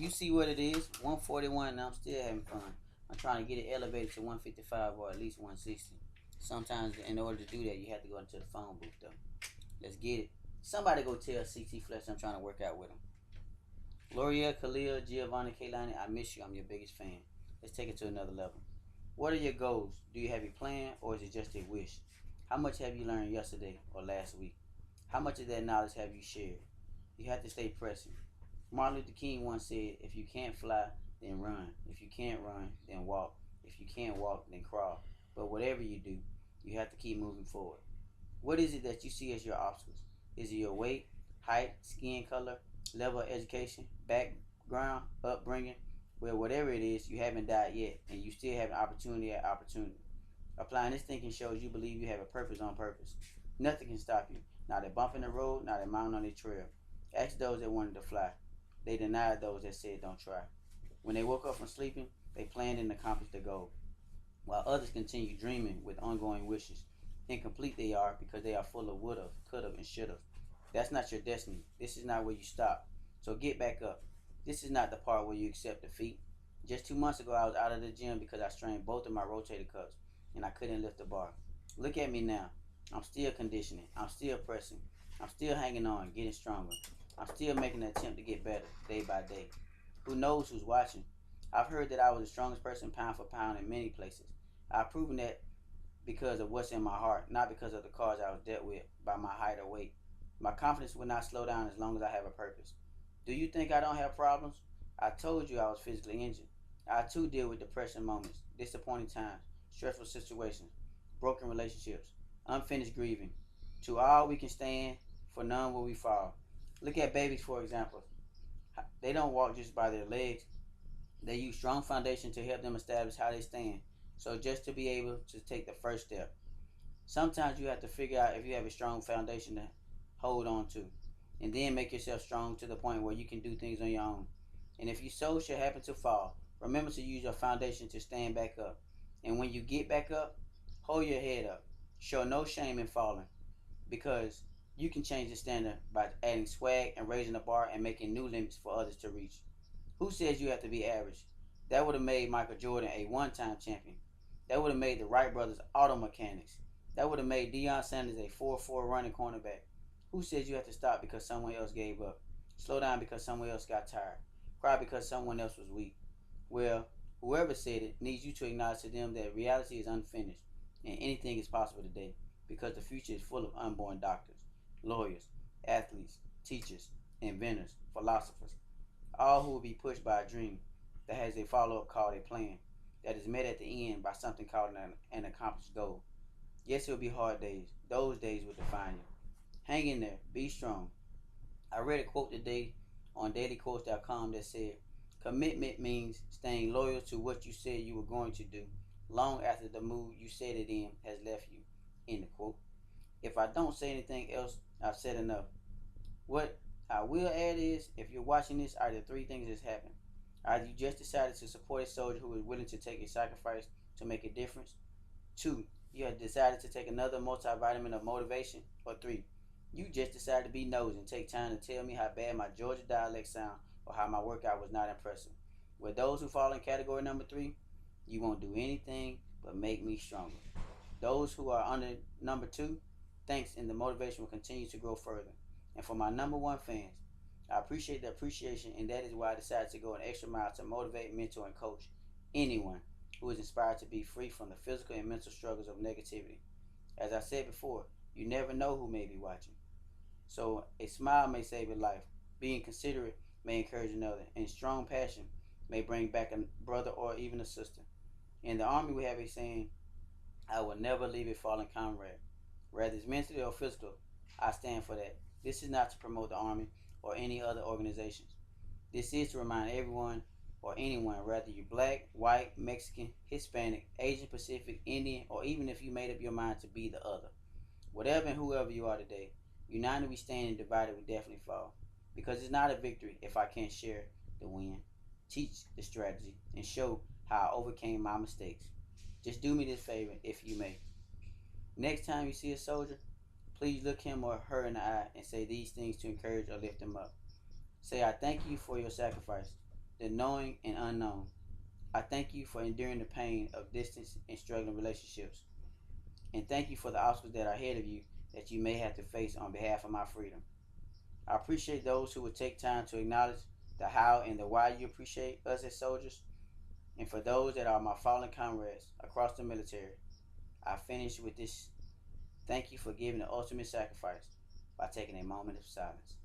you see what it is, 141, and I'm still having fun. I'm trying to get it elevated to 155 or at least 160. Sometimes, in order to do that, you have to go into the phone booth, though. Let's get it. Somebody go tell CT Flex I'm trying to work out with him. L'Oreal, Khalil, Giovanni, Kaylani, I miss you. I'm your biggest fan. Let's take it to another level. What are your goals? Do you have a plan or is it just a wish? How much have you learned yesterday or last week? How much of that knowledge have you shared? You have to stay present. Martin Luther King once said, if you can't fly, then run. If you can't run, then walk. If you can't walk, then crawl. But whatever you do, you have to keep moving forward. What is it that you see as your obstacles? Is it your weight, height, skin color, level of education, background, upbringing? Well, whatever it is, you haven't died yet, and you still have an opportunity at opportunity. Applying this thinking shows you believe you have a purpose on purpose. Nothing can stop you. Not a bump in the road, not a mountain on the trail. Ask those that wanted to fly. They denied those that said don't try. When they woke up from sleeping, they planned and accomplished their goal, while others continue dreaming with ongoing wishes. Incomplete they are because they are full of woulda, coulda, and shoulda. That's not your destiny. This is not where you stop. So get back up. This is not the part where you accept defeat. Just 2 months ago, I was out of the gym because I strained both of my rotator cuffs and I couldn't lift the bar. Look at me now. I'm still conditioning. I'm still pressing. I'm still hanging on, getting stronger. I'm still making an attempt to get better day by day. Who knows who's watching? I've heard that I was the strongest person pound for pound in many places. I've proven that because of what's in my heart, not because of the cards I was dealt with by my height or weight. My confidence will not slow down as long as I have a purpose. Do you think I don't have problems? I told you I was physically injured. I too deal with depression moments, disappointing times, stressful situations, broken relationships, unfinished grieving. To all we can stand, for none will we fall. Look at babies, for example. They don't walk just by their legs. They use strong foundation to help them establish how they stand. So just to be able to take the first step. Sometimes you have to figure out if you have a strong foundation to hold on to. And then make yourself strong to the point where you can do things on your own. And if you so should happen to fall, remember to use your foundation to stand back up. And when you get back up, hold your head up. Show no shame in falling. Because you can change the standard by adding swag and raising the bar and making new limits for others to reach. Who says you have to be average? That would have made Michael Jordan a one-time champion. That would have made the Wright brothers auto mechanics. That would have made Deion Sanders a 4-4 running cornerback. Who says you have to stop because someone else gave up? Slow down because someone else got tired? Cry because someone else was weak? Well, whoever said it needs you to acknowledge to them that reality is unfinished and anything is possible today because the future is full of unborn doctors, lawyers, athletes, teachers, inventors, philosophers, all who will be pushed by a dream that has a follow-up called a plan that is met at the end by something called an accomplished goal. Yes, it will be hard days. Those days will define you. Hang in there. Be strong. I read a quote today on dailyquotes.com that said, commitment means staying loyal to what you said you were going to do long after the mood you said it in has left you. End the quote. If I don't say anything else, I've said enough. What I will add is, if you're watching this, either three things has happened. Either you just decided to support a soldier who is willing to take a sacrifice to make a difference. 2, you have decided to take another multivitamin of motivation. Or 3, you just decided to be nosy and take time to tell me how bad my Georgia dialect sound or how my workout was not impressive. With those who fall in category number 3, you won't do anything but make me stronger. Those who are under number 2, thanks, and the motivation will continue to grow further. And for my number 1 fans, I appreciate the appreciation, and that is why I decided to go an extra mile to motivate, mentor, and coach anyone who is inspired to be free from the physical and mental struggles of negativity. As I said before, you never know who may be watching. So a smile may save a life. Being considerate may encourage another. And strong passion may bring back a brother or even a sister. In the Army, we have a saying, I will never leave a fallen comrade. Whether it's mentally or physical, I stand for that. This is not to promote the Army or any other organizations. This is to remind everyone or anyone, whether you're black, white, Mexican, Hispanic, Asian Pacific, Indian, or even if you made up your mind to be the other. Whatever and whoever you are today, united we stand and divided we definitely fall. Because it's not a victory if I can't share the win, teach the strategy, and show how I overcame my mistakes. Just do me this favor if you may. Next time you see a soldier, please look him or her in the eye and say these things to encourage or lift them up. Say, I thank you for your sacrifice. the knowing and unknown. I thank you for enduring the pain of distance and struggling relationships. And thank you for the obstacles that are ahead of you that you may have to face on behalf of my freedom. I appreciate those who would take time to acknowledge the how and the why you appreciate us as soldiers. And for those that are my fallen comrades across the military, I finish with this: thank you for giving the ultimate sacrifice by taking a moment of silence.